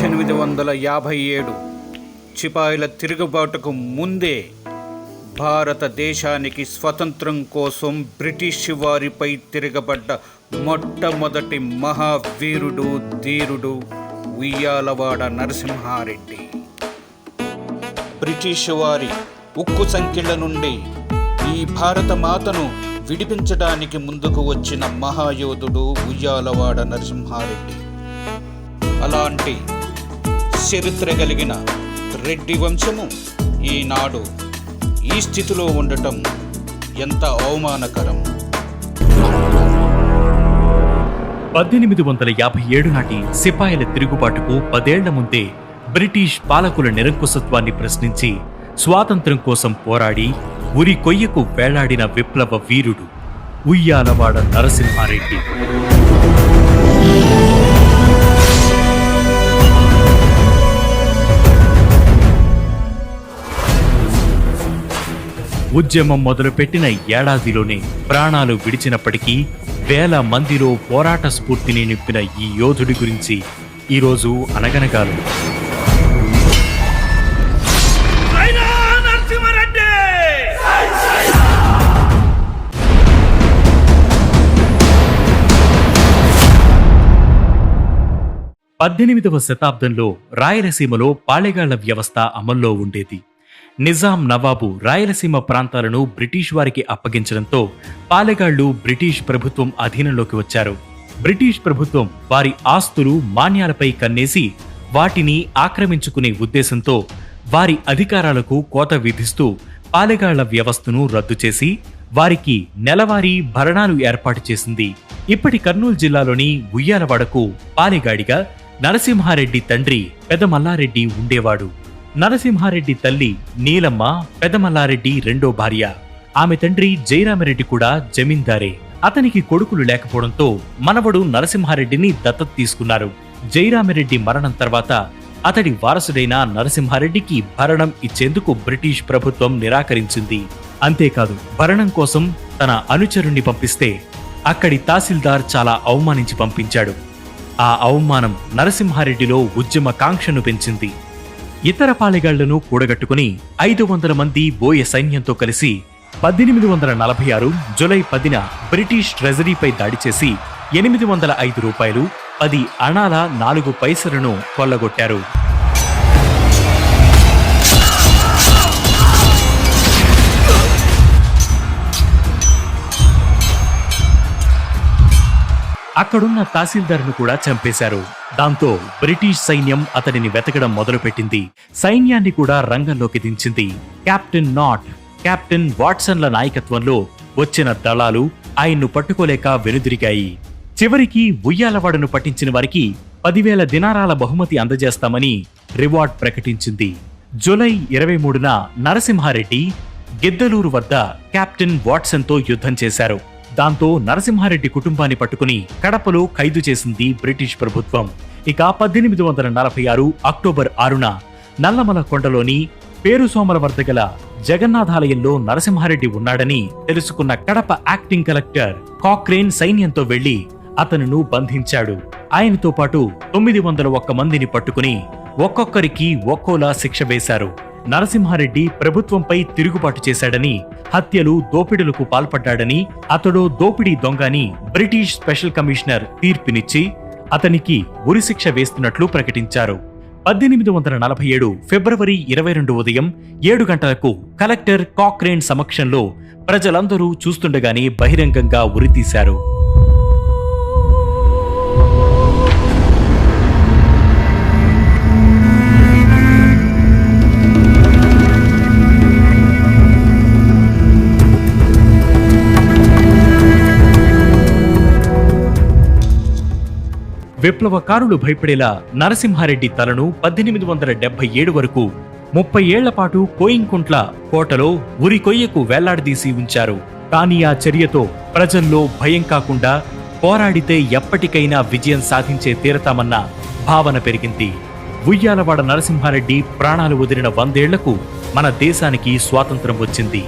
1857 సిపాయిల తిరుగుబాటుకు ముందే భారతదేశానికి స్వతంత్రం కోసం బ్రిటిష్ వారిపై తిరగబడ్డ మొట్టమొదటి మహావీరుడు ధీరుడు ఉయ్యాలవాడ నరసింహారెడ్డి. బ్రిటిష్ వారి ఉక్కు సంకెళ్ల నుండి ఈ భారత మాతను విడిపించడానికి ముందుకు వచ్చిన మహాయోధుడు ఉయ్యాలవాడ నరసింహారెడ్డి. అలాంటి చరిత్ర కలిగిన రెడ్డి వంశము ఈనాడు ఈ స్థితిలో ఉండటం ఎంత అవమానకరం. 1857 నాటి సిపాయిల తిరుగుబాటుకు 10 ఏళ్ల ముందే బ్రిటిష్ పాలకుల నిరంకుశత్వాన్ని ప్రశ్నించి స్వాతంత్ర్యం కోసం పోరాడి ఉరి కొయ్యకు వేలాడిన విప్లవ వీరుడు ఉయ్యాలవాడ నరసింహారెడ్డి. ఉద్యమం మొదలుపెట్టిన ఏడాదిలోనే ప్రాణాలు విడిచినప్పటికీ వేల మందిలో పోరాట స్ఫూర్తిని నింపిన ఈ యోధుడి గురించి ఈరోజు అనగనగాలు. పద్దెనిమిదవ శతాబ్దంలో రాయలసీమలో పాళెగాళ్ల వ్యవస్థ అమల్లో ఉండేది. నిజాం నవాబు రాయలసీమ ప్రాంతాలను బ్రిటిష్ వారికి అప్పగించడంతో పాలెగాళ్లు బ్రిటిష్ ప్రభుత్వం అధీనంలోకి వచ్చారు. బ్రిటిష్ ప్రభుత్వం వారి ఆస్తులు మాన్యాలపై కన్నేసి వాటిని ఆక్రమించుకునే ఉద్దేశంతో వారి అధికారాలకు కోత విధిస్తూ పాలెగాళ్ల వ్యవస్థను రద్దు చేసి వారికి నెలవారీ భరణాలు ఏర్పాటు చేసింది. ఇప్పటి కర్నూలు జిల్లాలోని ఉయ్యాలవాడకు పాలెగాడిగా నరసింహారెడ్డి తండ్రి పెదమల్లారెడ్డి ఉండేవాడు. నరసింహారెడ్డి తల్లి నీలమ్మ పెదమల్లారెడ్డి రెండో భార్య. ఆమె తండ్రి జయరామరెడ్డి కూడా జమీందారే. అతనికి కొడుకులు లేకపోవడంతో మనవడు నరసింహారెడ్డిని దత్తత తీసుకున్నారు. జయరామరెడ్డి మరణం తర్వాత అతడి వారసుడైన నరసింహారెడ్డికి భరణం ఇచ్చేందుకు బ్రిటిష్ ప్రభుత్వం నిరాకరించింది. అంతేకాదు, భరణం కోసం తన అనుచరుణ్ణి పంపిస్తే అక్కడి తహసీల్దార్ చాలా అవమానించి పంపించాడు. ఆ అవమానం నరసింహారెడ్డిలో ఉద్యమ కాంక్షను పెంచింది. ఇతర పాలెగాళ్లను కూడగట్టుకుని 500 మంది బోయ సైన్యంతో కలిసి 1846 జూలై 10న బ్రిటిష్ ట్రెజరీపై దాడి చేసి 805 రూపాయలు 10 అణాల 4 పైసలను కొల్లగొట్టారు. అక్కడున్న తహసీల్దార్ను కూడా చంపేశారు. దాంతో బ్రిటిష్ సైన్యం అతడిని వెతకడం మొదలుపెట్టింది. సైన్యాన్ని కూడా రంగంలోకి దించింది. కెప్టెన్ నాట్, కెప్టెన్ వాట్సన్ల నాయకత్వంలో వచ్చిన దళాలు ఆయన్ను పట్టుకోలేక వెనుదిరిగాయి. చివరికి ఉయ్యాలవాడను పట్టించిన వారికి 10,000 దినారాల బహుమతి అందజేస్తామని రివార్డ్ ప్రకటించింది. జూలై 23న నరసింహారెడ్డి గిద్దలూరు వద్ద కెప్టెన్ వాట్సన్తో యుద్ధం చేశారు. దాంతో నరసింహారెడ్డి కుటుంబాన్ని పట్టుకుని కడపలో ఖైదు చేసింది బ్రిటిష్ ప్రభుత్వం. ఇక 1846 అక్టోబర్ 6న నల్లమల కొండలోని పేరుసోమల వద్ద గల జగన్నాథాలయంలో నరసింహారెడ్డి ఉన్నాడని తెలుసుకున్న కడప యాక్టింగ్ కలెక్టర్ కాక్రేన్ సైన్యంతో వెళ్లి అతనును బంధించాడు. ఆయనతో పాటు 901 మందిని పట్టుకుని ఒక్కొక్కరికి ఒక్కోలా శిక్ష వేశారు. నరసింహారెడ్డి ప్రభుత్వంపై తిరుగుబాటు చేశాడని, హత్యలు దోపిడులకు పాల్పడ్డాడని, అతడు దోపిడీ దొంగని బ్రిటిష్ స్పెషల్ కమిషనర్ తీర్పునిచ్చి అతనికి ఉరిశిక్ష వేస్తున్నట్లు ప్రకటించారు. 1847 ఫిబ్రవరి 22 ఉదయం 7 గంటలకు కలెక్టర్ కాక్రేన్ సమక్షంలో ప్రజలందరూ చూస్తుండగానే బహిరంగంగా ఉరితీశారు. విప్లవకారులు భయపడేలా నరసింహారెడ్డి తలను 1877 వరకు 30 ఏళ్ల పాటు కోయింకుంట్ల కోటలో ఉరి కొయ్యకు వేలాడదీసి ఉంచారు. కానీ ఆ చర్యతో ప్రజల్లో భయం కాకుండా పోరాడితే ఎప్పటికైనా విజయం సాధించే తీరతామన్న భావన పెరిగింది. ఉయ్యాలవాడ నరసింహారెడ్డి ప్రాణాలు వదిలిన 100 ఏళ్లకు మన దేశానికి స్వాతంత్రం వచ్చింది.